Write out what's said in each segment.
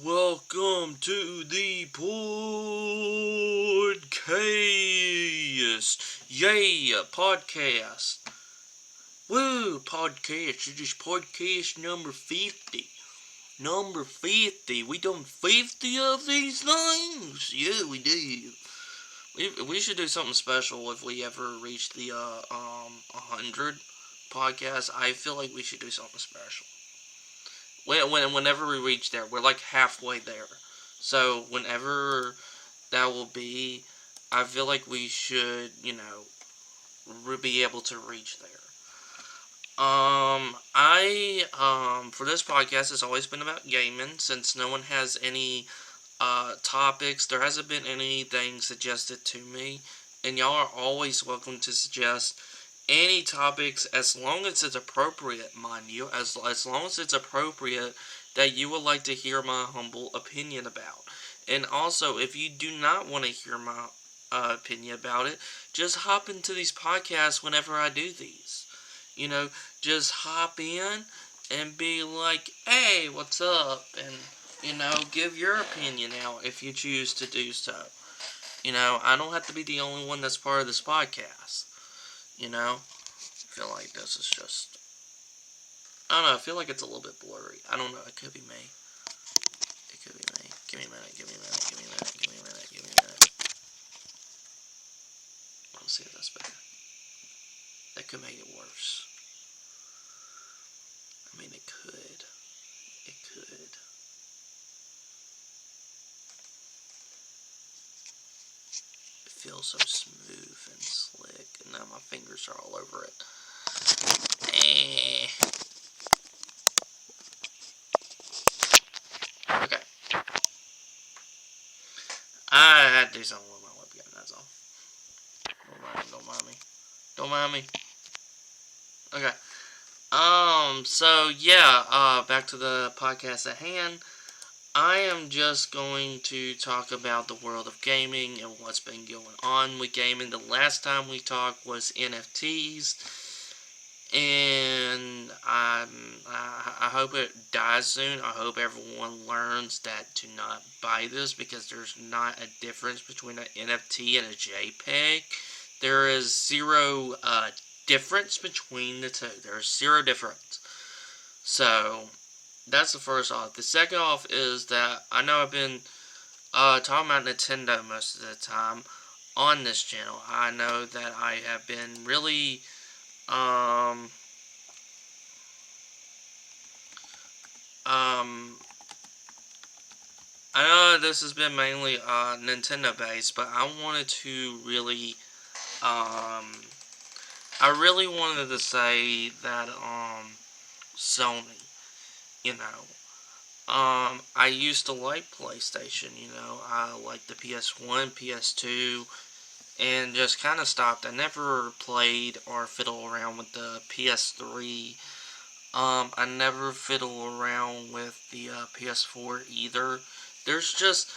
Welcome to the podcast. Yeah, podcast. Woo, podcast. It is podcast number 50. Number 50. We done 50 of these things? Yeah, we did. We should do something special if we ever reach the 100 podcasts. I feel like we should do something special. Whenever we reach there, we're like halfway there. So whenever that will be, I feel like we should, be able to reach there. For this podcast, it's always been about gaming. Since no one has any topics, there hasn't been anything suggested to me, and y'all are always welcome to suggest any topics as long as it's appropriate, mind you, as long as it's appropriate that you would like to hear my humble opinion about. And also, if you do not want to hear my opinion about it, just hop into these podcasts whenever I do these. Just hop in and be like, hey, what's up? And, give your opinion out if you choose to do so. I don't have to be the only one that's part of this podcast. I feel like this is just, I don't know, I feel like it's a little bit blurry. I don't know, it could be me. It could be me. Give me a minute. Let's see if that's better. That could make it worse. I mean, it could. It could. It feels so smooth and slick, and now my fingers are all over it. Okay. I had to do something with my webcam, that's all. Don't mind me. Okay. So yeah, back to the podcast at hand. I am just going to talk about the world of gaming and what's been going on with gaming. The last time we talked was NFTs, and I hope it dies soon. I hope everyone learns that to not buy this, because there's not a difference between an NFT and a JPEG. There is zero difference between the two. There's zero difference. So that's the first off. The second off is that I know I've been talking about Nintendo most of the time on this channel. I know that I have been really I know this has been mainly Nintendo based, but I wanted to really I really wanted to say that Sony, I used to like PlayStation, I liked the PS1, PS2, and just kind of stopped. I never played or fiddled around with the PS3. I never fiddle around with the PS4 either. There's just,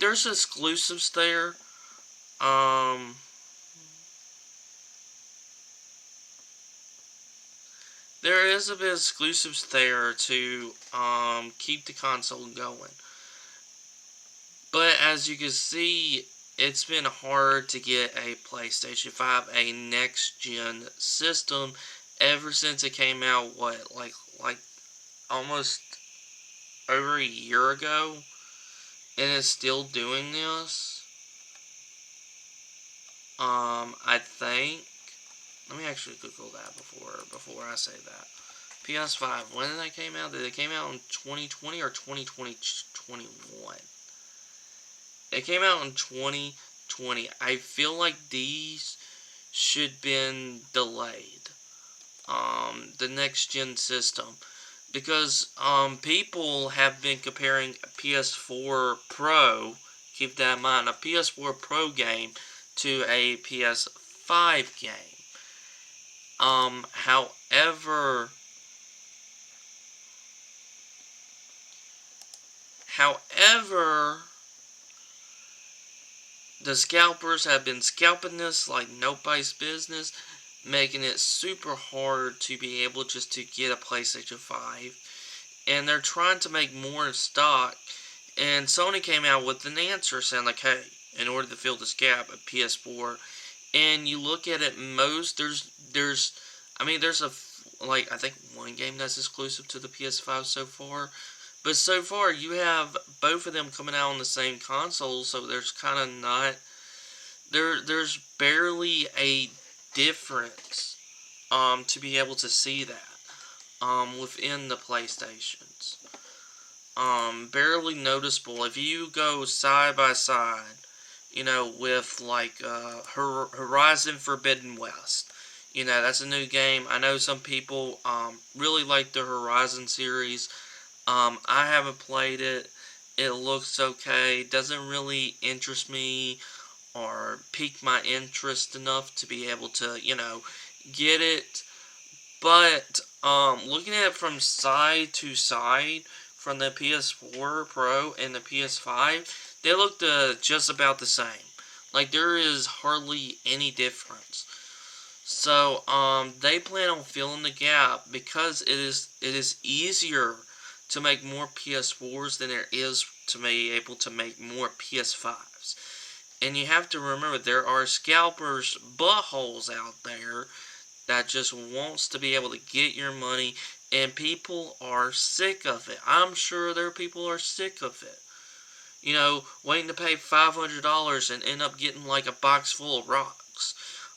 there's exclusives there. There is a bit of exclusives there to keep the console going. But as you can see, it's been hard to get a PlayStation 5, a next-gen system, ever since it came out, like almost over a year ago, and it's still doing this. I think. Let me actually Google that before I say that. PS5, when did that came out? Did it came out in 2020 or 2021? It came out in 2020. I feel like these should been delayed. The next gen system, because people have been comparing PS4 Pro. Keep that in mind, a PS4 Pro game to a PS5 game. However, the scalpers have been scalping this like nobody's business, making it super hard to be able just to get a PlayStation 5. And they're trying to make more in stock, And Sony came out with an answer saying like, hey, in order to fill this gap at PS4, and you look at it, there's I think one game that's exclusive to the PS5 so far, but so far you have both of them coming out on the same console, so there's kind of not there's barely a difference to be able to see that within the PlayStations. Barely noticeable. If you go side by side, with like Horizon Forbidden West, that's a new game. I know some people really like the Horizon series. I haven't played it. It looks okay. Doesn't really interest me or pique my interest enough to be able to, get it. But looking at it from side to side, from the PS4 Pro and the PS5, they look just about the same. Like there is hardly any difference. So they plan on filling the gap because it is easier to make more PS4s than there is to be able to make more PS5s. And you have to remember there are scalpers buttholes out there that just wants to be able to get your money, and people are sick of it. I'm sure there are people who are sick of it. Waiting to pay $500 and end up getting like a box full of rocks.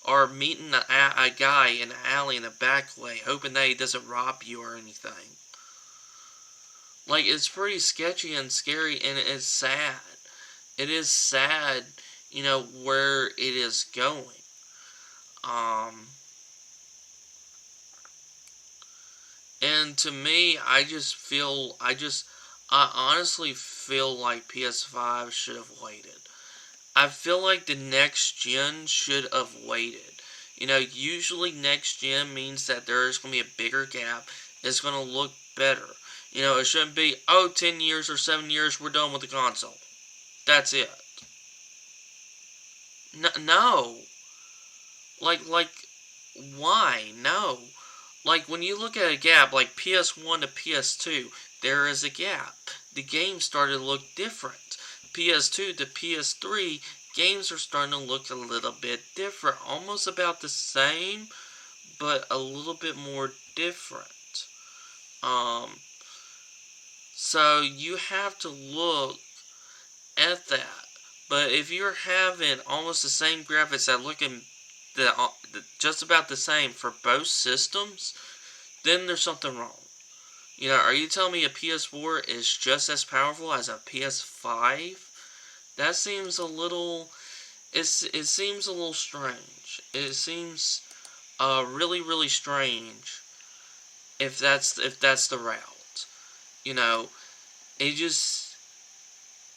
Or meeting a guy in the alley in the back way, hoping that he doesn't rob you or anything. Like, it's pretty sketchy and scary, and it's sad. It is sad, where it is going. And to me, I honestly feel like PS5 should have waited. I feel like the next gen should have waited. Usually next gen means that there's going to be a bigger gap. It's going to look better. It shouldn't be, 10 years or 7 years, we're done with the console. That's it. No. Like, why? No. Like, when you look at a gap, like PS1 to PS2, there is a gap. The games started to look different. PS2 to PS3, games are starting to look a little bit different. Almost about the same, but a little bit more different. So you have to look at that. But if you're having almost the same graphics that look just about the same for both systems, then there's something wrong. Are you telling me a PS4 is just as powerful as a PS5? That seems a little. It seems a little strange. It seems really, really strange. If that's the route,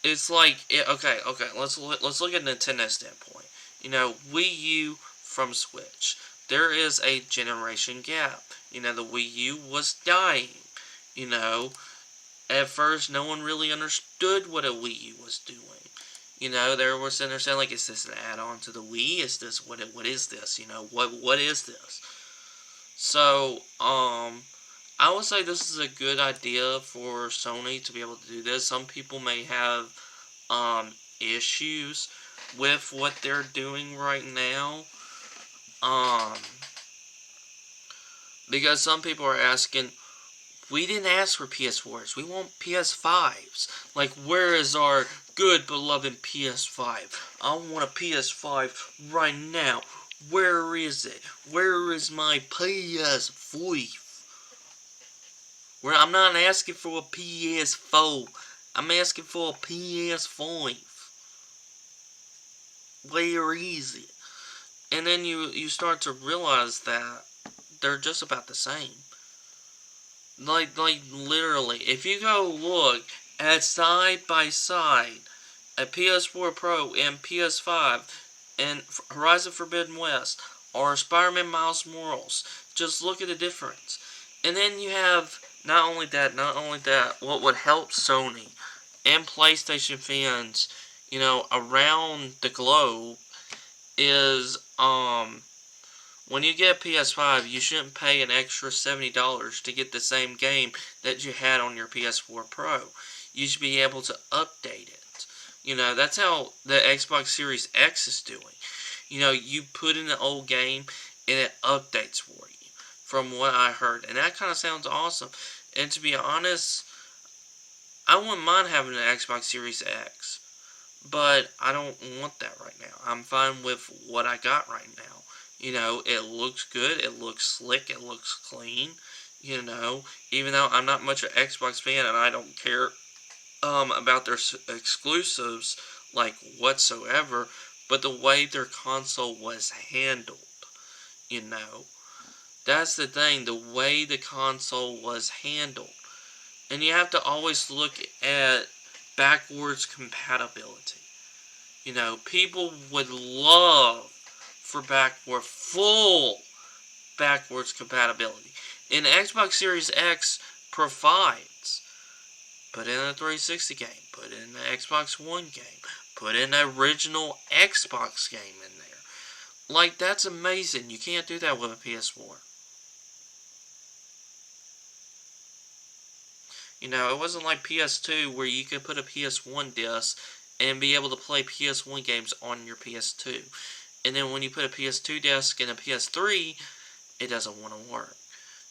it's like okay. Let's look at Nintendo's standpoint. Wii U from Switch. There is a generation gap. The Wii U was dying. At first no one really understood what a Wii U was doing. There was sitting there saying like, is this an add-on to the Wii? Is this what is this? What is this? So I would say this is a good idea for Sony to be able to do this. Some people may have issues with what they're doing right now. Because some people are asking, we didn't ask for PS4s. We want PS5s. Like, where is our good beloved PS5? I want a PS5 right now. Where is it? Where is my PS5? I'm not asking for a PS4. I'm asking for a PS5. Where is it? And then you start to realize that they're just about the same. Like literally, if you go look at side by side a PS4 Pro and PS5 and Horizon Forbidden West or Spider-Man Miles Morales, just look at the difference. And then you have not only that, what would help Sony and PlayStation fans, around the globe is When you get a PS5, you shouldn't pay an extra $70 to get the same game that you had on your PS4 Pro. You should be able to update it. That's how the Xbox Series X is doing. You put in the old game and it updates for you, from what I heard. And that kind of sounds awesome. And to be honest, I wouldn't mind having an Xbox Series X. But I don't want that right now. I'm fine with what I got right now. It looks good. It looks slick. It looks clean. Even though I'm not much of an Xbox fan and I don't care about their exclusives like whatsoever, but the way their console was handled, that's the thing. The way the console was handled, and you have to always look at backwards compatibility. People would love for full backwards compatibility. And Xbox Series X provides. Put in a 360 game, put in the Xbox One game, put in the original Xbox game in there. Like, that's amazing. You can't do that with a PS4. It wasn't like PS2 where you could put a PS1 disc and be able to play PS1 games on your PS2. And then when you put a PS2 disc in a PS3, it doesn't want to work.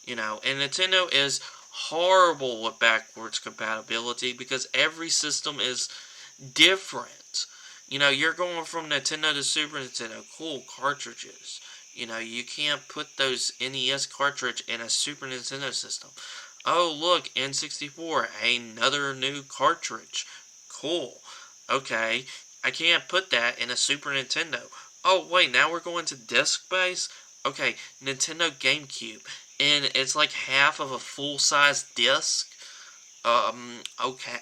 And Nintendo is horrible with backwards compatibility because every system is different. You're going from Nintendo to Super Nintendo. Cool, cartridges. You can't put those NES cartridge in a Super Nintendo system. Oh, look, N64, another new cartridge. Cool. Okay, I can't put that in a Super Nintendo. Oh, wait, now we're going to disc-based? Okay, Nintendo GameCube. And it's like half of a full-size disc? Okay.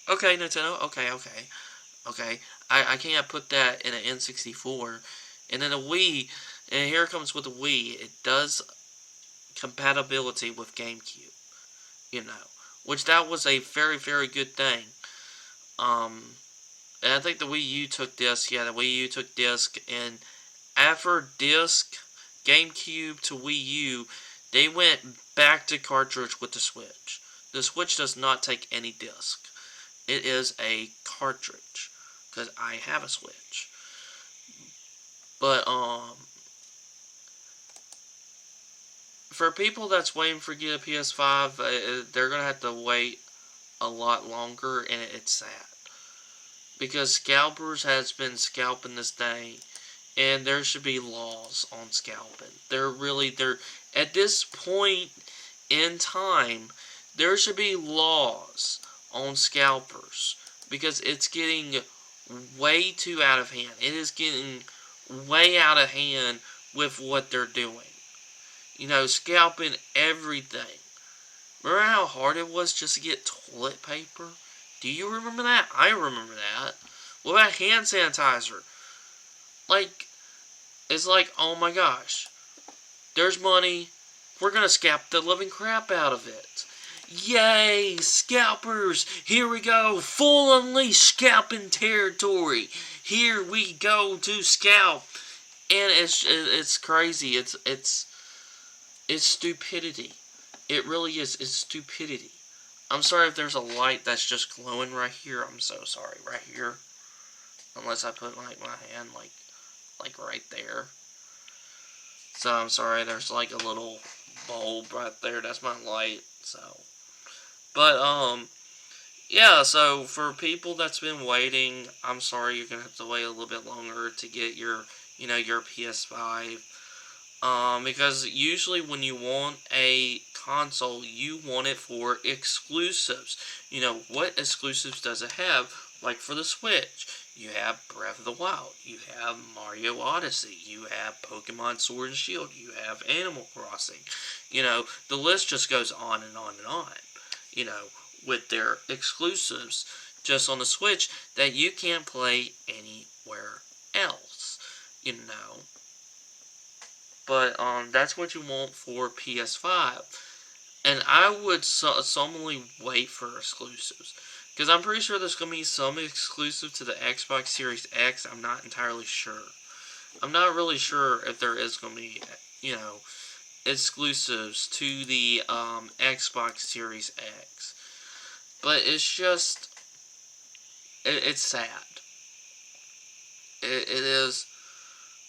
Okay, Nintendo, okay. I can't put that in an N64. And then a Wii, and here it comes with the Wii. It does compatibility with GameCube. Which that was a very, very good thing. And I think the Wii U took disc. Yeah, the Wii U took disc. And after disc, GameCube to Wii U, they went back to cartridge with the Switch. The Switch does not take any disc. It is a cartridge. Because I have a Switch. But, for people that's waiting for get a PS5, they're going to have to wait a lot longer, and it's sad. Because scalpers has been scalping this thing, and there should be laws on scalping. They're at this point in time, there should be laws on scalpers, because it's getting way too out of hand. It is getting way out of hand with what they're doing. Scalping everything. Remember how hard it was just to get toilet paper? Do you remember that? I remember that. What about hand sanitizer? It's like, oh my gosh. There's money. We're gonna scalp the living crap out of it. Yay! Scalpers! Here we go! Full unleashed scalping territory! Here we go to scalp! And it's crazy. It's stupidity. It really is. It's stupidity. I'm sorry if there's a light that's just glowing right here. I'm so sorry. Right here. Unless I put my hand like right there. So I'm sorry. There's like a little bulb right there. That's my light. So. But yeah. So for people that's been waiting, I'm sorry. You're gonna have to wait a little bit longer to get your your PS5. Because usually when you want a console, you want it for exclusives. What exclusives does it have? Like for the Switch, you have Breath of the Wild, you have Mario Odyssey, you have Pokemon Sword and Shield, you have Animal Crossing. The list just goes on and on and on. With their exclusives just on the Switch that you can't play anywhere else. But that's what you want for PS5. And I would solemnly wait for exclusives. Because I'm pretty sure there's going to be some exclusive to the Xbox Series X. I'm not entirely sure. I'm not really sure if there is going to be, exclusives to the Xbox Series X. But it's just, it's sad. It is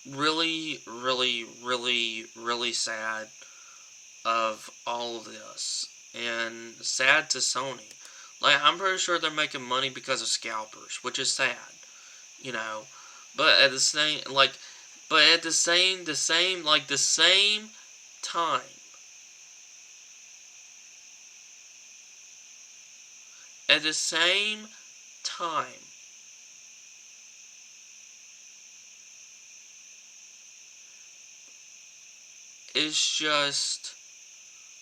really, really, really, really sad of all of this. And sad to Sony. Like, I'm pretty sure they're making money because of scalpers, which is sad, you know. But at the same, time, at the same time, it's just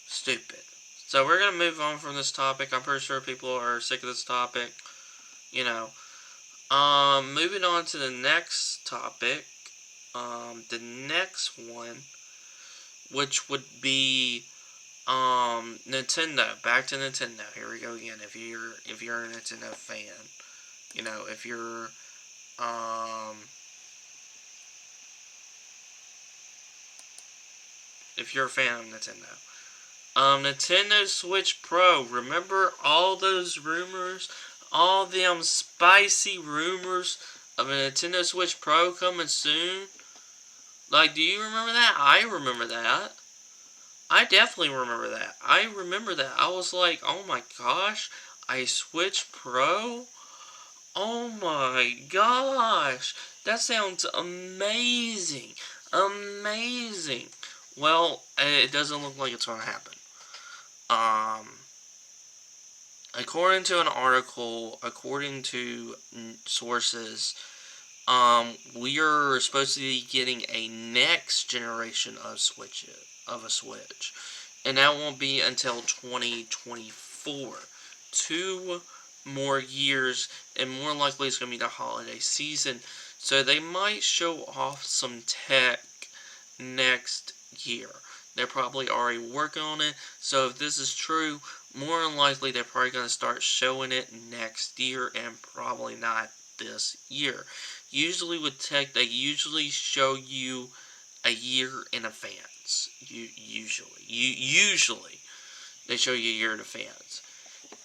stupid. So we're gonna move on from this topic. I'm pretty sure people are sick of this topic, you know. Moving on to the next topic. The next one, which would be Nintendo. Back to Nintendo. Here we go again. If you're a Nintendo fan, you know, if you're a fan of Nintendo. Nintendo Switch Pro. Remember all those rumors? All them spicy rumors of a Nintendo Switch Pro coming soon? Like, do you remember that? I remember that. I definitely remember that. I remember that. I was like, oh my gosh, a Switch Pro? Oh my gosh, that sounds amazing. Amazing. Well, it doesn't look like it's going to happen. According to an article, according to sources, we are supposed to be getting a next generation of a Switch, and that won't be until 2024. 2 more years, and more likely it's going to be the holiday season, so they might show off some tech next year. They're probably already working on it, so if this is true, more than likely they're probably going to start showing it next year, and probably not this year. Usually with tech, they usually show you a year in advance. Usually they show you a year in advance.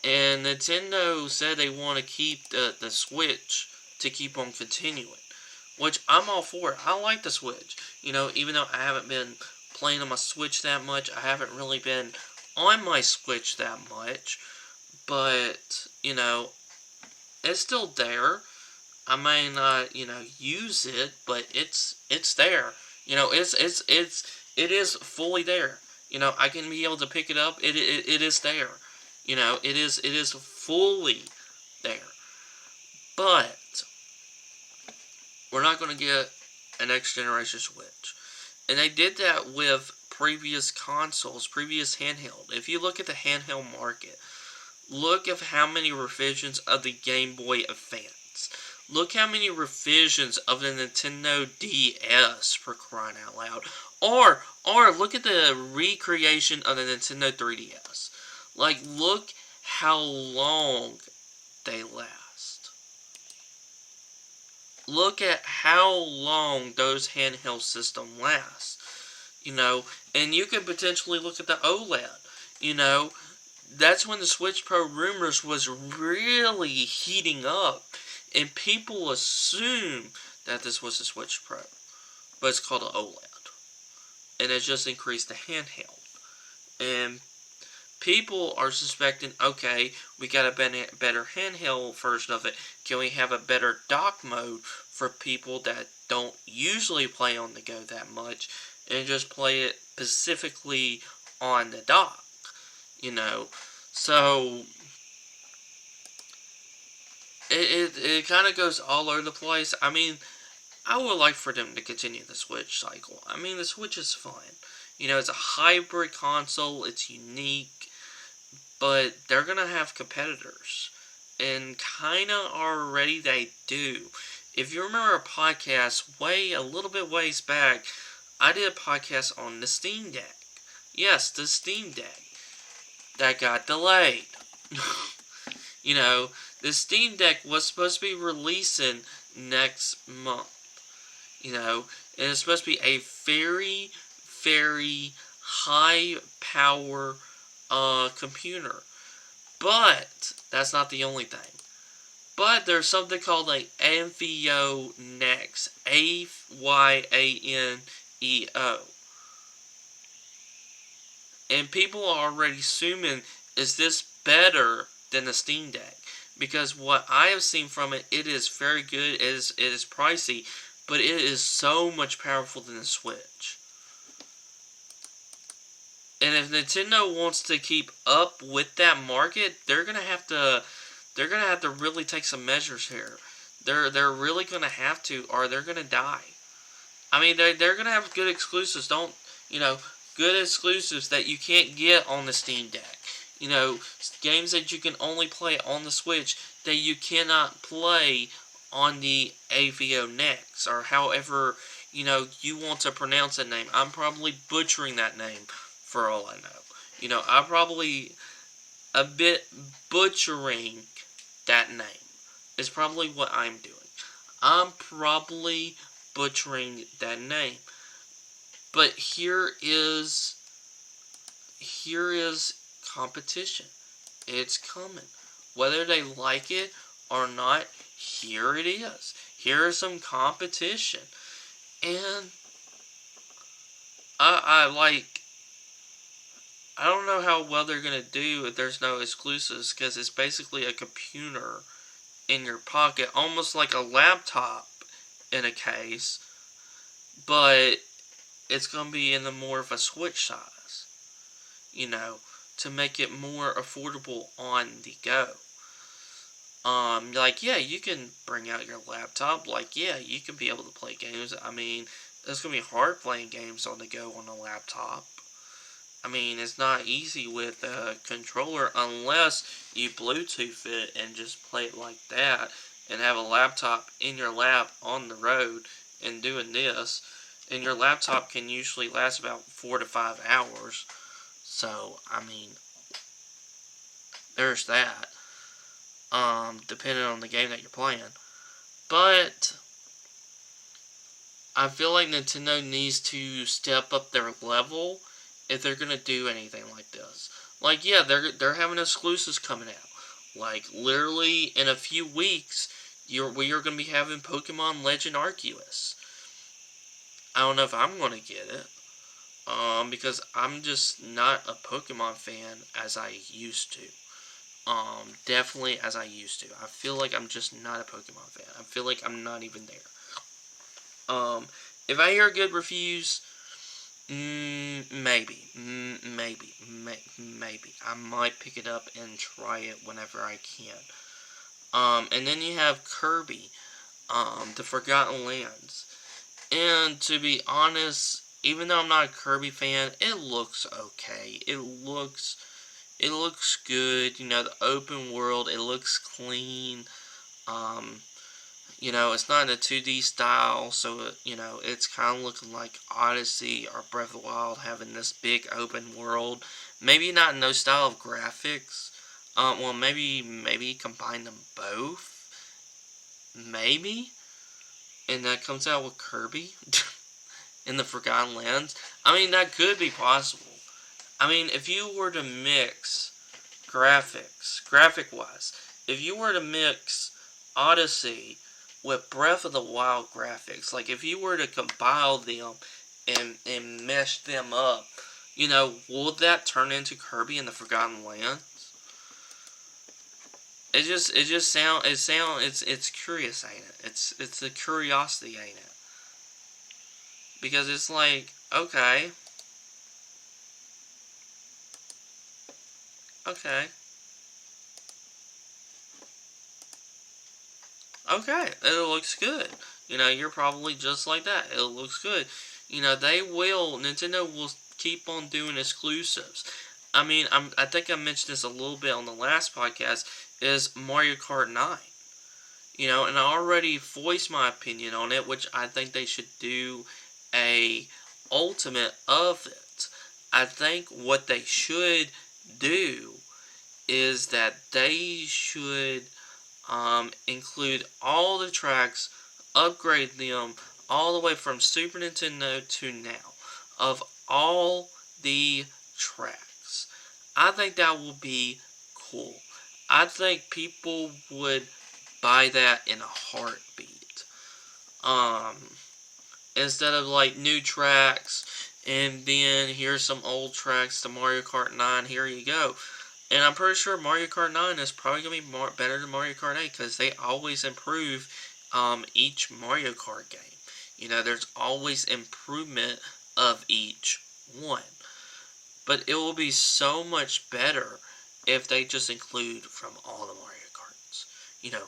And Nintendo said they want to keep the Switch to keep on continuing, which I'm all for. I like the Switch. You know, even though I haven't been playing on my Switch that much, I haven't really been on my Switch that much, but, you know, it's still there. I may not, use it, but it's there. You know, it is fully there. You know, I can be able to pick it up. It is there. You know, it is fully there. But we're not going to get a next generation Switch. And they did that with previous consoles, previous handheld. If you look at the handheld market, look at how many revisions of the Game Boy Advance. Look how many revisions of the Nintendo DS, for crying out loud. Or look at the recreation of the Nintendo 3DS. Like, look how long they last. Look at how long those handheld systems last. You know, and you could potentially look at the OLED. You know, that's when the Switch Pro rumors was really heating up. And people assume that this was a Switch Pro. But it's called an OLED. And it just increased the handheld. And people are suspecting, okay, we got a better handheld version of it. Can we have a better dock mode for people that don't usually play on the go that much and just play it specifically on the dock? You know, so it kind of goes all over the place. I mean, I would like for them to continue the Switch cycle. I mean, the Switch is fun. You know, it's a hybrid console. It's unique. But they're going to have competitors. And kind of already they do. If you remember a podcast a little bit ways back, I did a podcast on the Steam Deck. Yes, the Steam Deck. That got delayed. You know, The Steam Deck was supposed to be releasing next month. And it's supposed to be a very, very high power computer. But that's not the only thing. But there's something called a Ayaneo Next. Ayaneo. And people are already assuming, is this better than the Steam Deck? Because what I have seen from it, it is very good. It is pricey, but it is so much powerful than the Switch. And if Nintendo wants to keep up with that market, they're gonna have to really take some measures here. They're really gonna have to, or they're gonna die. I mean, they're gonna have good exclusives. Good exclusives that you can't get on the Steam Deck. Games that you can only play on the Switch that you cannot play on the Ayaneo Next, or however you want to pronounce that name. I'm probably butchering that name for all I know. I'm probably a bit butchering that name. Is probably what I'm doing. I'm probably butchering that name. But here is competition. It's coming. Whether they like it or not, here it is. Here is some competition. And I don't know how well they're going to do if there's no exclusives, because it's basically a computer in your pocket, almost like a laptop in a case, but it's going to be in the more of a Switch size, to make it more affordable on the go. You can bring out your laptop. You can be able to play games. I mean, it's going to be hard playing games on the go on a laptop. I mean, it's not easy with a controller unless you Bluetooth it and just play it like that and have a laptop in your lap on the road and doing this. And your laptop can usually last about 4 to 5 hours. So, I mean, there's that. Depending on the game that you're playing. But I feel like Nintendo needs to step up their level if they're gonna do anything like this. They're having exclusives coming out. Literally in a few weeks, we are gonna be having Pokemon Legend Arceus. I don't know if I'm gonna get it, because I'm just not a Pokemon fan as I used to. Definitely as I used to. I feel like I'm just not a Pokemon fan. I feel like I'm not even there. If I hear good reviews, maybe. I might pick it up and try it whenever I can. And then you have Kirby, The Forgotten Lands. And to be honest, even though I'm not a Kirby fan, it looks okay. It looks good. The open world, it looks clean. It's not in a 2D style, so, it's kind of looking like Odyssey or Breath of the Wild having this big open world. Maybe not in those style of graphics. Maybe combine them both. Maybe. And that comes out with Kirby in the Forgotten Lands. I mean, that could be possible. I mean, if you were to mix graphic-wise, if you were to mix Odyssey with Breath of the Wild graphics, if you were to compile them and mesh them up, would that turn into Kirby in the Forgotten Lands? It's curious, ain't it? It's a curiosity, ain't it? Because it's okay. Okay, it looks good. You're probably just like that. It looks good. Nintendo will keep on doing exclusives. I mean, I think I mentioned this a little bit on the last podcast, is Mario Kart 9. And I already voiced my opinion on it, which I think they should do a ultimate of it. I think what they should do is that they should include all the tracks, upgrade them all the way from Super Nintendo to now, of all the tracks. I think that will be cool. I think people would buy that in a heartbeat. Um, Instead of like new tracks and then here's some old tracks to Mario Kart 9, here you go. And I'm pretty sure Mario Kart 9 is probably going to be better than Mario Kart 8 because they always improve each Mario Kart game. You know, there's always improvement of each one. But it will be so much better if they just include from all the Mario Karts. You know,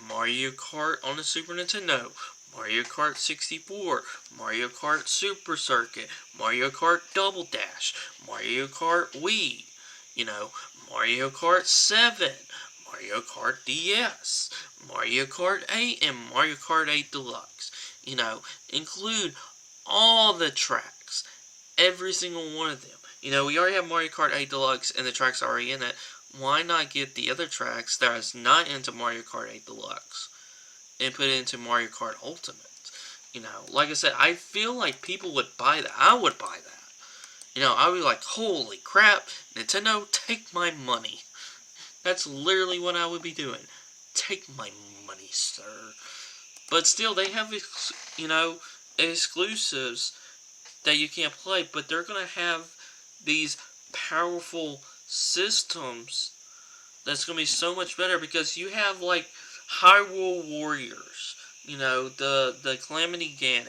Mario Kart on the Super Nintendo, Mario Kart 64, Mario Kart Super Circuit, Mario Kart Double Dash, Mario Kart Wii, you know, Mario Kart 7, Mario Kart DS, Mario Kart 8, and Mario Kart 8 Deluxe. You know, include all the tracks, every single one of them. You know, we already have Mario Kart 8 Deluxe and the tracks already in it. Why not get the other tracks that is not into Mario Kart 8 Deluxe and put it into Mario Kart Ultimate? You know, like I said, I feel like people would buy that. I would buy that. You know, I would be like, holy crap, Nintendo, take my money. That's literally what I would be doing. Take my money, sir. But still, they have, you know, exclusives that you can't play, but they're going to have these powerful systems that's going to be so much better because you have, like, Hyrule Warriors, you know, the Calamity Ganon,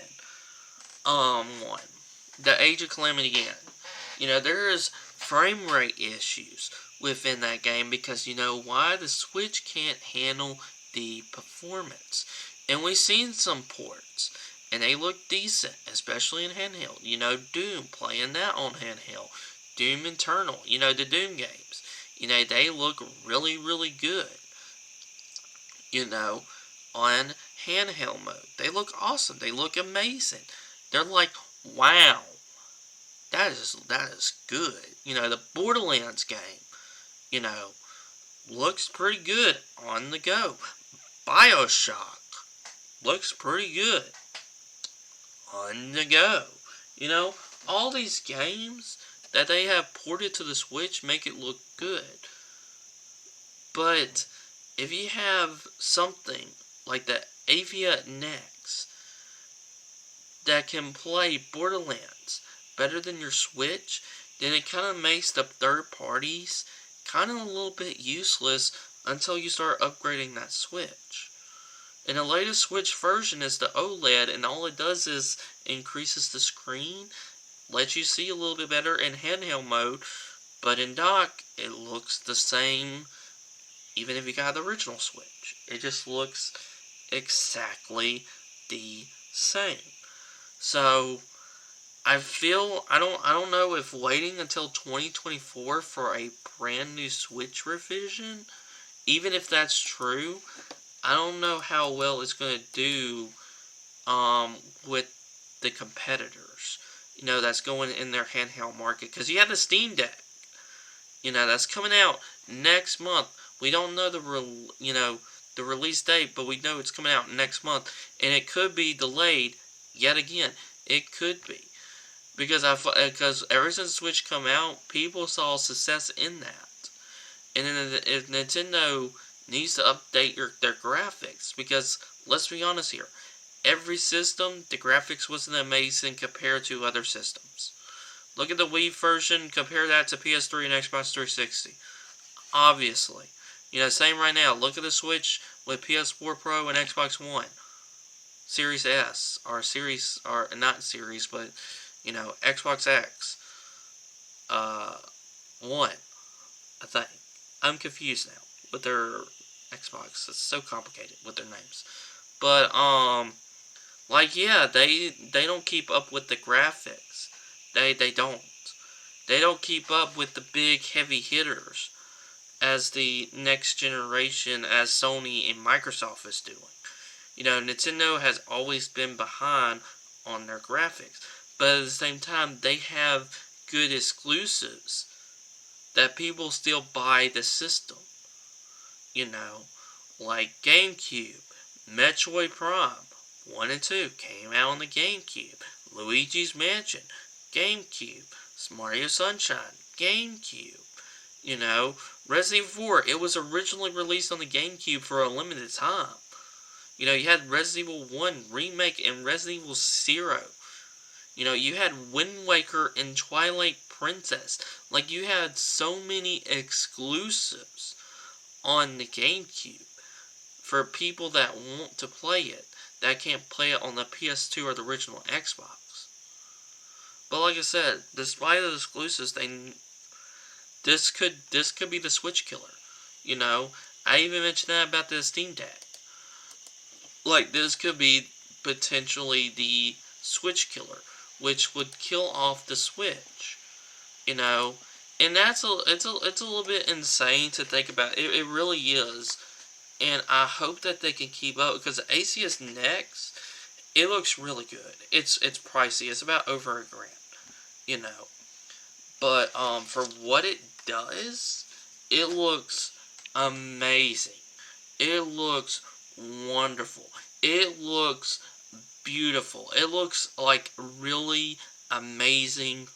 one. The Age of Calamity Ganon. You know, there is frame rate issues within that game because you know why? The Switch can't handle the performance. And we've seen some ports, and they look decent, especially in handheld. You know, Doom, playing that on handheld. Doom Eternal, you know, the Doom games. You know, they look really, really good. You know, on handheld mode. They look awesome. They look amazing. They're like, wow, that is good. You know, the Borderlands game, you know, looks pretty good on the go. BioShock looks pretty good on the go. You know, all these games that they have ported to the Switch make it look good. But if you have something like the Avia Nex that can play Borderlands better than your Switch, then it kind of makes the third parties kind of a little bit useless until you start upgrading that Switch. And the latest Switch version is the OLED, and all it does is increases the screen, lets you see a little bit better in handheld mode, but in dock, it looks the same even if you got the original Switch. It just looks exactly the same. So I feel I don't know if waiting until 2024 for a brand new Switch revision, even if that's true, I don't know how well it's going to do with the competitors, you know, that's going in their handheld market. Because you have the Steam Deck, you know, that's coming out next month. We don't know the release date, but we know it's coming out next month, and it could be delayed yet again. It could be because ever since Switch come out, people saw success in that, and then if Nintendo needs to update their graphics, because let's be honest here, every system the graphics wasn't amazing compared to other systems. Look at the Wii version, compare that to PS3 and Xbox 360. Obviously. You know, same right now. Look at the Switch with PS4 Pro and Xbox One. Series S, or Series, or not Series, but, you know, Xbox X. One, I think. I'm confused now with their Xbox. It's so complicated with their names. But, like, yeah, they don't keep up with the graphics. They don't. They don't keep up with the big heavy hitters as the next generation, as Sony and Microsoft is doing. You know, Nintendo has always been behind on their graphics, but at the same time, they have good exclusives that people still buy the system. You know, like GameCube, Metroid Prime 1 and 2 came out on the GameCube. Luigi's Mansion, GameCube. Mario Sunshine, GameCube. You know, Resident Evil 4, it was originally released on the GameCube for a limited time. You know, you had Resident Evil 1 Remake and Resident Evil 0. You know, you had Wind Waker and Twilight Princess. Like, you had so many exclusives on the GameCube for people that want to play it, that can't play it on the PS2 or the original Xbox. But like I said, despite the exclusives, this could be the Switch killer. You know, I even mentioned that about the Steam Deck. Like, this could be potentially the Switch killer, which would kill off the Switch. You know, and it's a little bit insane to think about. It really is. And I hope that they can keep up, because the ACS Next, it looks really good. It's pricey. It's about over $1,000, you know. But for what it does, it looks amazing. It looks wonderful. It looks beautiful. It looks like really amazing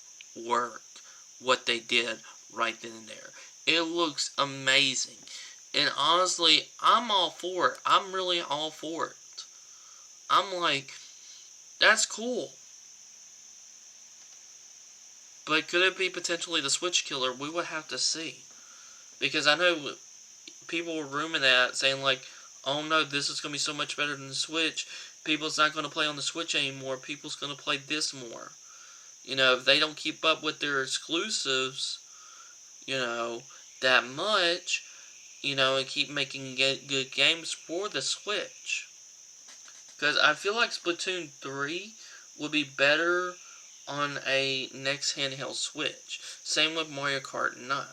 work, what they did right then and there. It looks amazing. And honestly, I'm all for it. I'm really all for it. I'm like, that's cool. But could it be potentially the Switch killer? We would have to see. Because I know people were rumoring that, saying like, oh no, this is going to be so much better than the Switch. People's not going to play on the Switch anymore. People's going to play this more. You know, if they don't keep up with their exclusives, you know, that much, you know, and keep making good games for the Switch. Because I feel like Splatoon 3 would be better on a next handheld Switch. Same with Mario Kart 9.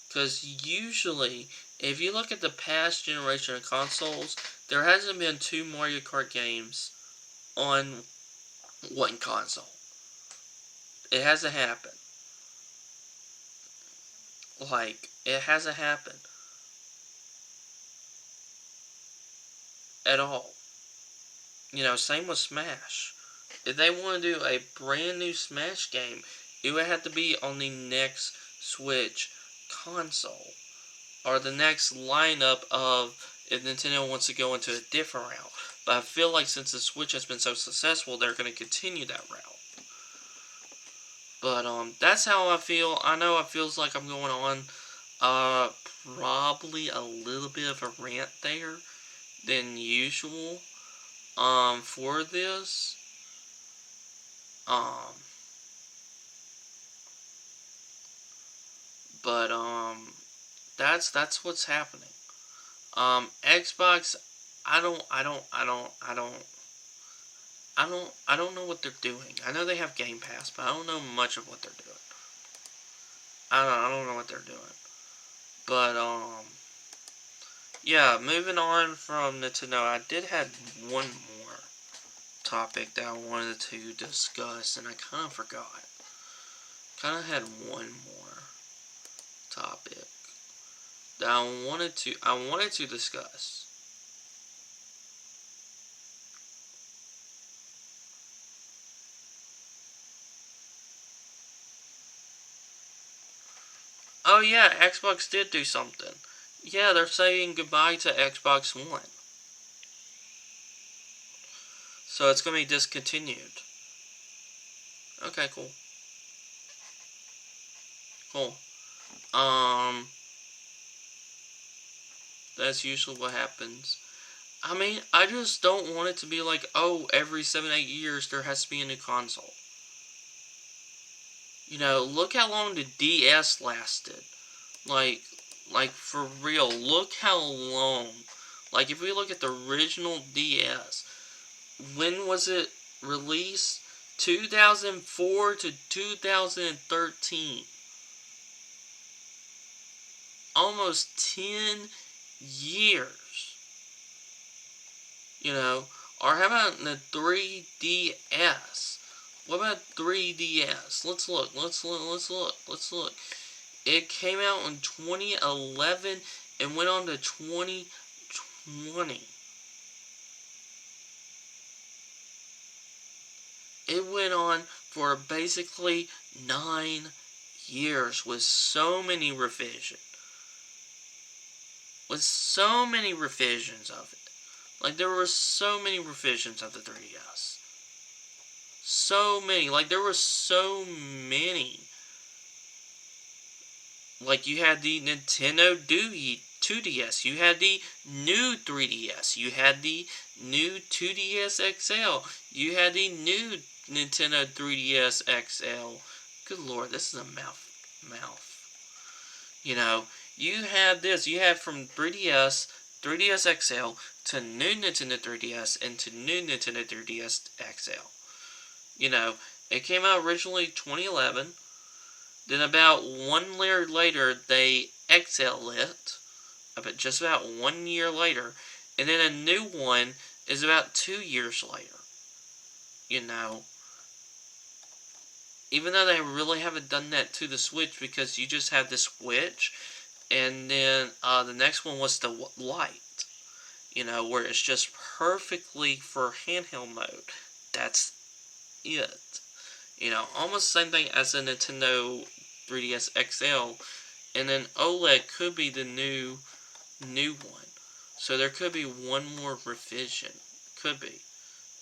Because usually, if you look at the past generation of consoles, there hasn't been 2 Mario Kart games on one console. It hasn't happened. Like, it hasn't happened. At all. You know, same with Smash. If they want to do a brand new Smash game, it would have to be on the next Switch console. Or the next lineup of if Nintendo wants to go into a different route. But I feel like since the Switch has been so successful, they're going to continue that route. But that's how I feel. I know it feels like I'm going on probably a little bit of a rant there than usual for this. But that's what's happening. Xbox, I don't know what they're doing. I know they have Game Pass, but I don't know much of what they're doing. I don't know what they're doing. But yeah, moving on from Nintendo, I did have one more topic that I wanted to discuss, and I kind of forgot. Kind of had one more topic that I wanted to discuss. Oh yeah, Xbox did do something. Yeah, they're saying goodbye to Xbox One. So it's going to be discontinued. Okay, cool. Cool. That's usually what happens. I mean, I just don't want it to be like, oh, every 7-8 years there has to be a new console. You know, look how long the DS lasted. Like for real, look how long. Like, if we look at the original DS, when was it released? 2004 to 2013. Almost 10 years. You know, or how about the 3DS? What about 3DS? Let's look. It came out in 2011 and went on to 2012. 2020. It went on for basically 9 years with so many revisions. With so many revisions of it. Like, there were so many revisions of the 3DS. So many. Like, there were so many. Like, you had the Nintendo 2DS. You had the new 3DS. You had the new 2DS XL. You had the new Nintendo 3DS XL. Good lord, this is a mouth. You know, you had this. You had from 3DS, 3DS XL, to new Nintendo 3DS, and to new Nintendo 3DS XL. You know, it came out originally 2011. Then about 1 year later, they XL it. Just about 1 year later. And then a new one is about 2 years later. You know. Even though they really haven't done that to the Switch, because you just have the Switch. And then the next one was the Lite. You know, where it's just perfectly for handheld mode. That's it. You know, almost the same thing as a Nintendo 3DS XL. And then OLED could be the new one. So there could be one more revision. Could be.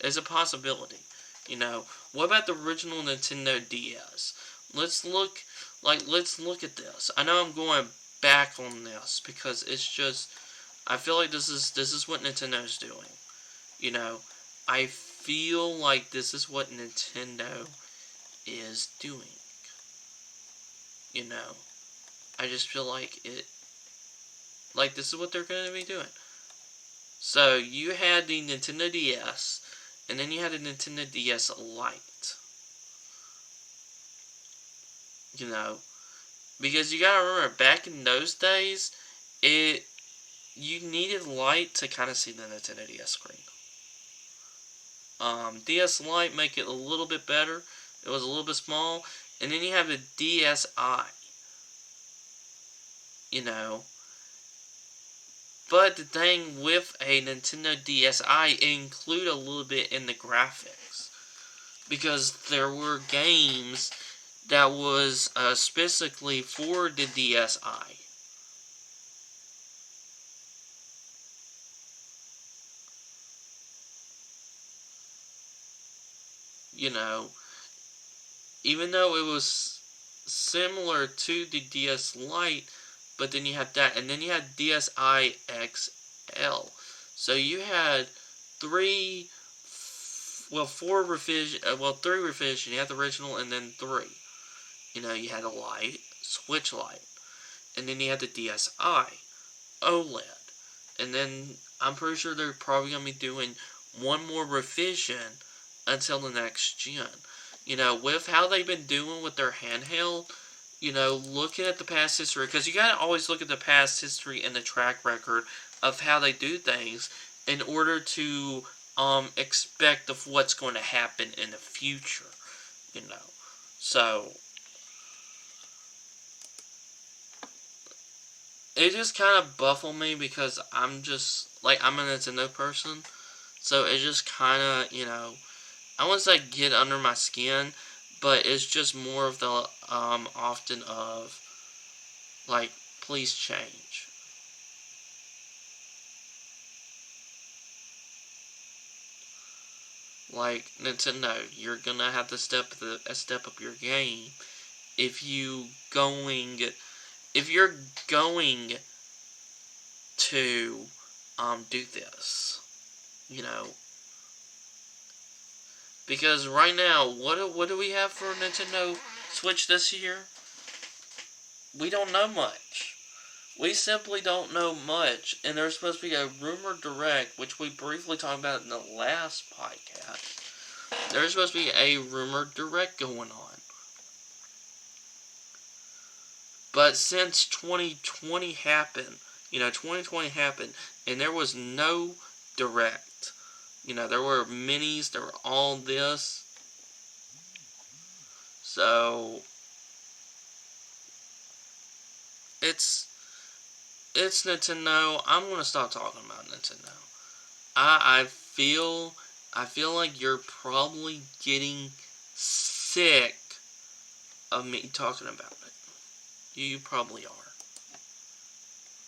There's a possibility. You know, what about the original Nintendo DS? Let's look at this. I know I'm going back on this because it's just, I feel like this is what Nintendo's doing. You know, I feel like this is what Nintendo is doing. You know, I just feel like this is what they're going to be doing. So, you had the Nintendo DS, and then you had the Nintendo DS Lite. You know, because you gotta remember, back in those days, you needed light to kind of see the Nintendo DS screen. DS Lite make it a little bit better. It was a little bit small. And then you have the DSi. You know. But the thing with a Nintendo DSi, include a little bit in the graphics. Because there were games that was specifically for the DSi. You know, even though it was similar to the DS Lite, but then you had that, and then you had DSi XL. So you had three revisions. You had the original and then 3. You know, you had a Lite, Switch Lite, and then you had the DSi, OLED. And then I'm pretty sure they're probably going to be doing one more revision until the next gen. You know, with how they've been doing with their handheld, you know, looking at the past history, because you gotta always look at the past history and the track record of how they do things in order to expect of what's going to happen in the future, you know. So, it just kind of baffled me because I'm just, like, I'm a Nintendo person, so it just kind of, you know, I wouldn't say get under my skin, but it's just more of the, often of, like, please change. Like, Nintendo, you're gonna have to step up your game if you're going to, do this, you know. Because right now, what do we have for Nintendo Switch this year? We don't know much. We simply don't know much. And there's supposed to be a rumor direct, which we briefly talked about in the last podcast. There's supposed to be a rumor direct going on. But since 2020 happened, and there was no direct. You know, there were minis, there were all this. So, it's Nintendo. I'm gonna stop talking about Nintendo. I feel like you're probably getting sick of me talking about it. You probably are.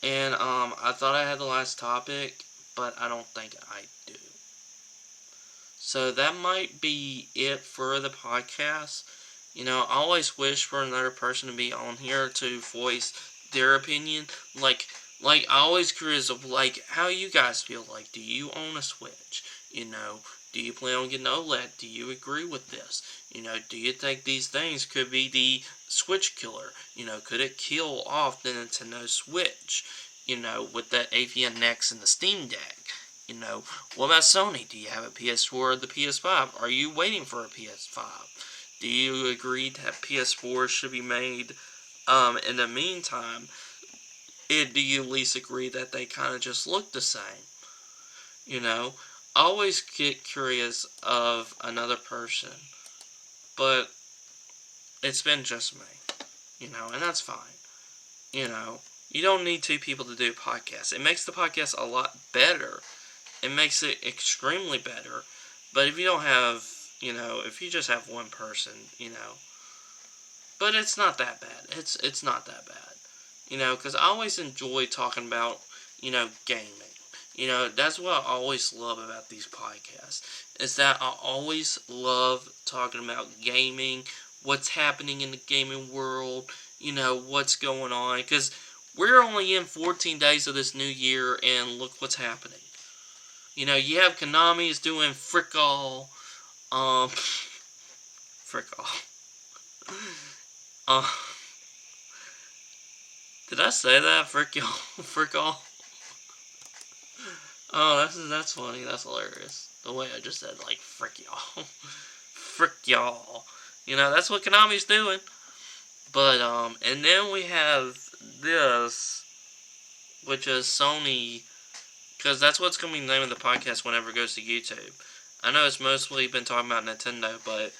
And I thought I had the last topic, but I don't think I do. So that might be it for the podcast. I always wish for another person to be on here to voice their opinion. Like I always curious of like how you guys feel. Like, do you own a Switch? Do you plan on getting OLED? Do you agree with this? Do you think these things could be the Switch killer? Could it kill off the Nintendo Switch? With the Avian Nex and the Steam Deck. What about Sony? Do you have a PS4 or the PS5? Are you waiting for a PS5? Do you agree that PS4 should be made in the meantime? Do you at least agree that they kind of just look the same? I always get curious of another person, but it's been just me, and that's fine. You don't need two people to do a podcast. It makes the podcast a lot better. It makes it extremely better. But if you don't have, if you just have one person, but it's not that bad. It's not that bad. Because I always enjoy talking about, gaming. That's what I always love about these podcasts. Is that I always love talking about gaming, what's happening in the gaming world, what's going on. Because we're only in 14 days of this new year, and look what's happening. You have Konami is doing frick all. Frick all. Did I say that? Frick y'all. Frick all. Oh, that's funny. That's hilarious. The way I just said, like, frick y'all. Frick y'all. That's what Konami's doing. But, and then we have this, which is Sony, because that's what's going to be the name of the podcast whenever it goes to YouTube. I know it's mostly been talking about Nintendo, but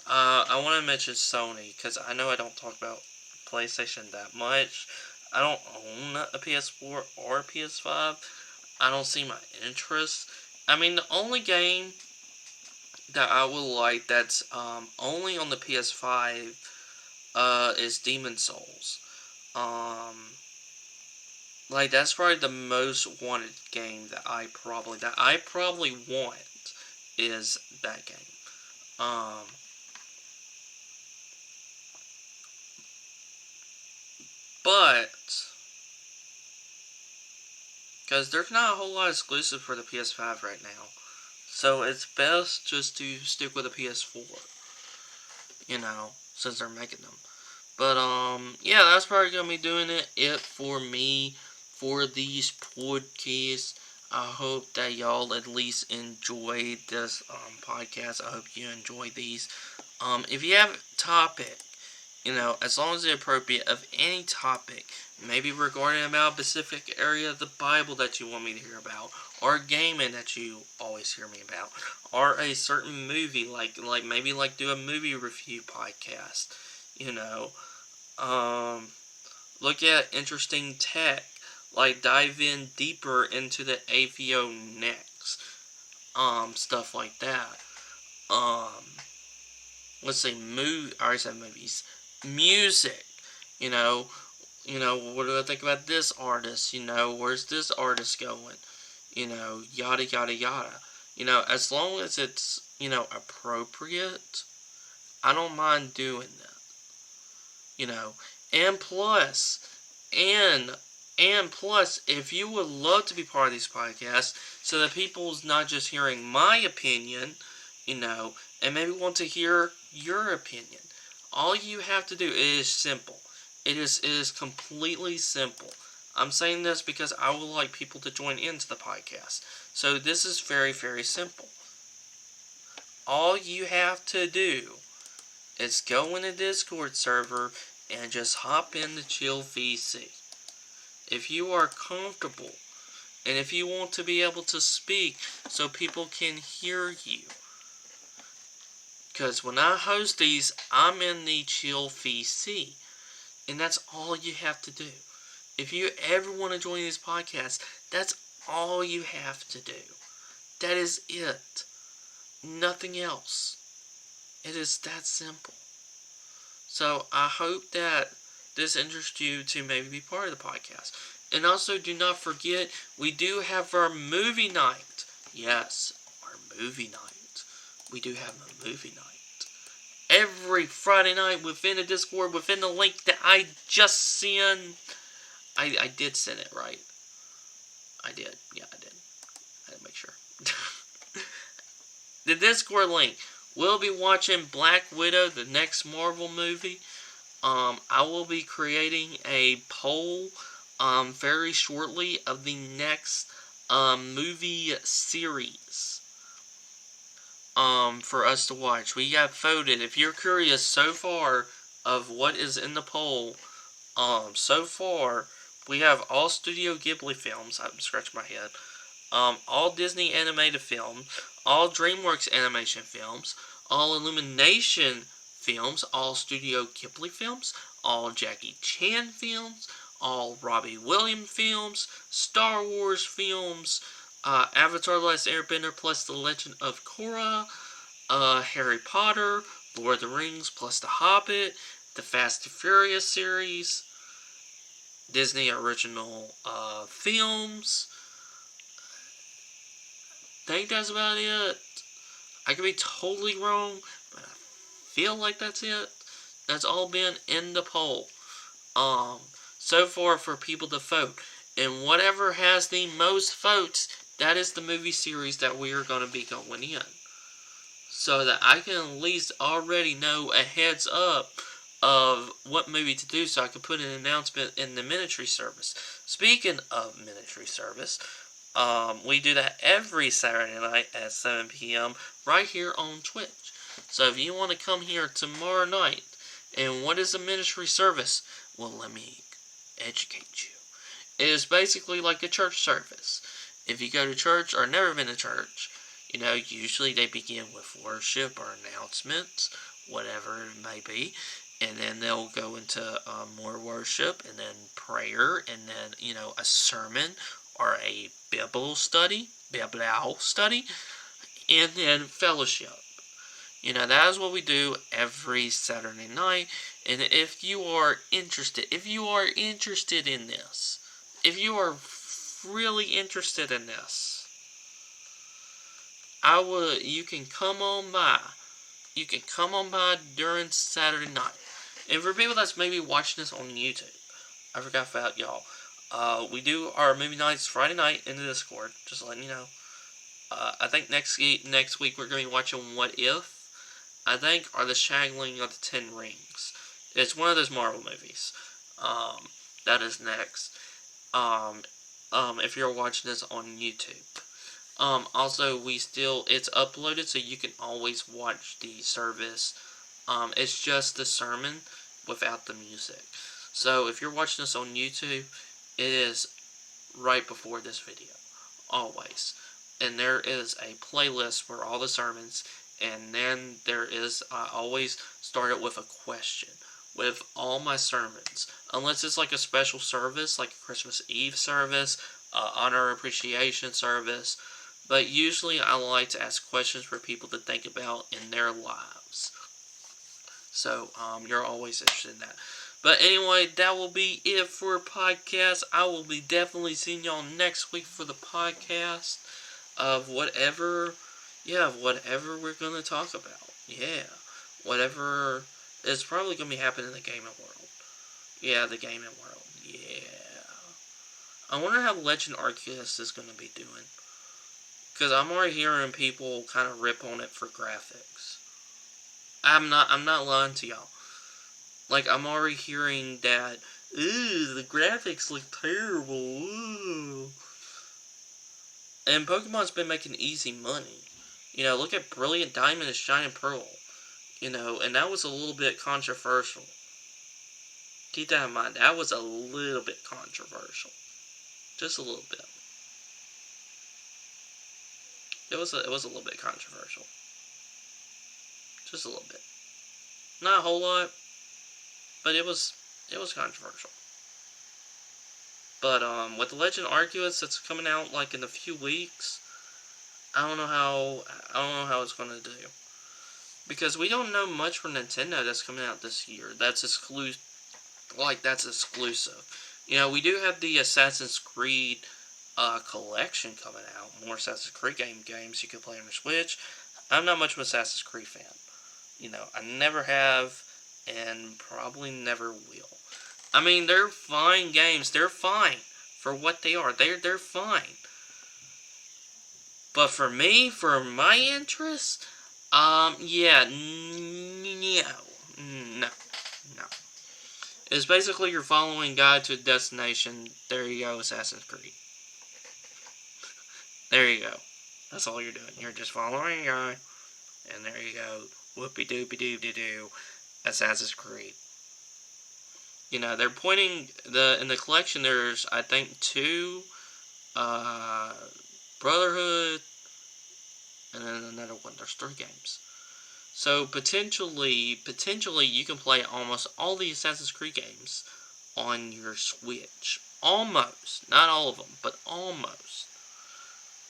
I want to mention Sony, because I know I don't talk about PlayStation that much. I don't own a PS4 or a PS5. I don't see my interest. I mean, the only game that I would like that's only on the PS5 is Demon Souls. Like, that's probably the most wanted game that I probably want is that game. But because there's not a whole lot exclusive for the PS5 right now, so it's best just to stick with the PS4. Since they're making them. But yeah, that's probably gonna be doing it for me for these podcasts. I hope that y'all at least enjoyed this podcast. I hope you enjoy these. If you have a topic, as long as it's appropriate of any topic, maybe regarding about a specific area of the Bible that you want me to hear about, or gaming that you always hear me about, or a certain movie, like maybe do a movie review podcast. Look at interesting tech, like dive in deeper into the avionics, stuff like that. Let's say I already said movies, music. What do I think about this artist? Where's this artist going? Yada yada yada. As long as it's appropriate, I don't mind doing that. And plus, if you would love to be part of these podcasts, so that people's not just hearing my opinion, and maybe want to hear your opinion, all you have to do is simple. It is completely simple. I'm saying this because I would like people to join into the podcast. So this is very, very simple. All you have to do is go in a Discord server and just hop into Chill VC. If you are comfortable, and if you want to be able to speak so people can hear you. Because when I host these, I'm in the Chill VC. And that's all you have to do. If you ever want to join this podcast, that's all you have to do. That is it. Nothing else. It is that simple. So I hope that this interests you to maybe be part of the podcast. And also do not forget, we do have our movie night. Yes, our movie night. We do have a movie night. Every Friday night within the Discord, within the link that I just sent. I did send it, right? I did. Yeah, I did. I had to make sure. The Discord link. We'll be watching Black Widow, the next Marvel movie. I will be creating a poll very shortly of the next movie series for us to watch. We got voted. If you're curious so far of what is in the poll, so far we have all Studio Ghibli films. I'm scratching my head. All Disney animated films, all DreamWorks animation films, all Illumination films, all Studio Ghibli films, all Jackie Chan films, all Robbie Williams films, Star Wars films, Avatar: The Last Airbender plus The Legend of Korra, Harry Potter, Lord of the Rings plus The Hobbit, the Fast and Furious series, Disney original films. I think that's about it. I could be totally wrong, but I feel like that's it. That's all been in the poll. So far for people to vote. And whatever has the most votes, that is the movie series that we are going to be going in. So that I can at least already know a heads up of what movie to do, so I can put an announcement in the ministry service. Speaking of ministry service, we do that every Saturday night at 7 p.m. right here on Twitch. So if you want to come here tomorrow night, and what is a ministry service? Well, let me educate you. It is basically like a church service. If you go to church or never been to church, usually they begin with worship or announcements, whatever it may be. And then they'll go into more worship, and then prayer, and then, a sermon or a Bible study, and then fellowship. That is what we do every Saturday night. And if you are interested in this, if you are really interested in this, you can come on by. You can come on by during Saturday night. And for people that's maybe watching this on YouTube, I forgot about y'all. We do our movie nights Friday night in the Discord, just letting you know. I think next week we're going to be watching What If, I think, or The Shaggling of the Ten Rings. It's one of those Marvel movies. That is next. If you're watching this on YouTube. Also, it's uploaded, so you can always watch the service. It's just the sermon without the music. So if you're watching this on YouTube, it is right before this video, always. And there is a playlist for all the sermons, and then there is, I always start it with a question with all my sermons, unless it's like a special service, like a Christmas Eve service, honor appreciation service. But usually I like to ask questions for people to think about in their lives. So, you're always interested in that. But anyway, that will be it for a podcast. I will be definitely seeing y'all next week for the podcast of whatever we're going to talk about. Yeah, whatever is probably going to be happening in the gaming world. Yeah, the gaming world. Yeah. I wonder how Legend Arceus is going to be doing. Because I'm already hearing people kind of rip on it for graphics. I'm not lying to y'all. Like, I'm already hearing that, ooh, the graphics look terrible, ooh. And Pokemon's been making easy money. Look at Brilliant Diamond and Shining Pearl. And that was a little bit controversial. Keep that in mind. That was a little bit controversial. Just a little bit. It was a little bit controversial. Just a little bit. Not a whole lot, but it was controversial. But with the Legend Arceus that's coming out like in a few weeks, I don't know how it's gonna do, because we don't know much from Nintendo that's coming out this year. That's exclusive. That's exclusive. We do have the Assassin's Creed collection coming out. More Assassin's Creed games you can play on your Switch. I'm not much of an Assassin's Creed fan. I never have, and probably never will. I mean, they're fine games. They're fine for what they are. They're fine. But for me, for my interests, yeah, no, no. It's basically you're following guide to a destination. There you go, Assassin's Creed. There you go. That's all you're doing. You're just following a guy, and there you go. Whoopie doopie doopie doo. Assassin's Creed. They're pointing in the collection. There's, I think, 2 Brotherhood, and then another one. There's 3 games. So potentially you can play almost all the Assassin's Creed games on your Switch. Almost, not all of them, but almost.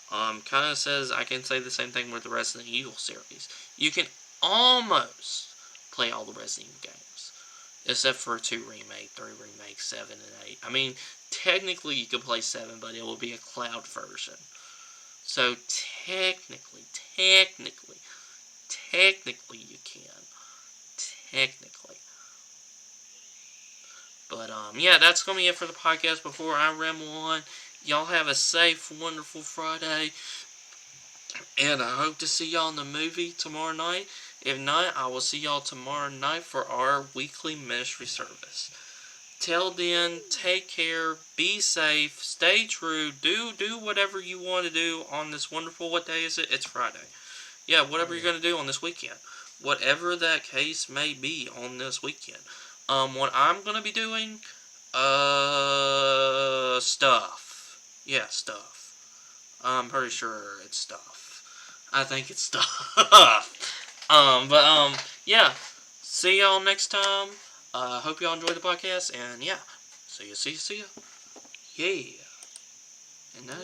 Kind of says I can say the same thing with the Resident Evil series. You can almost play all the Resident Evil games, except for 2 remake, 3 remake, 7 and 8. I mean, technically you can play 7, but it will be a cloud version. So technically you can. Technically. But, yeah, that's going to be it for the podcast. Before I ramble on, y'all have a safe, wonderful Friday. And I hope to see y'all in the movie tomorrow night. If not, I will see y'all tomorrow night for our weekly ministry service. Till then, take care, be safe, stay true, do whatever you want to do on this wonderful, what day is it? It's Friday. Yeah, whatever you're going to do on this weekend. Whatever that case may be on this weekend. What I'm going to be doing, stuff. Yeah, stuff. I'm pretty sure it's stuff. I think it's stuff. Yeah. See y'all next time. Hope y'all enjoy the podcast, and yeah. See ya. Yeah. And that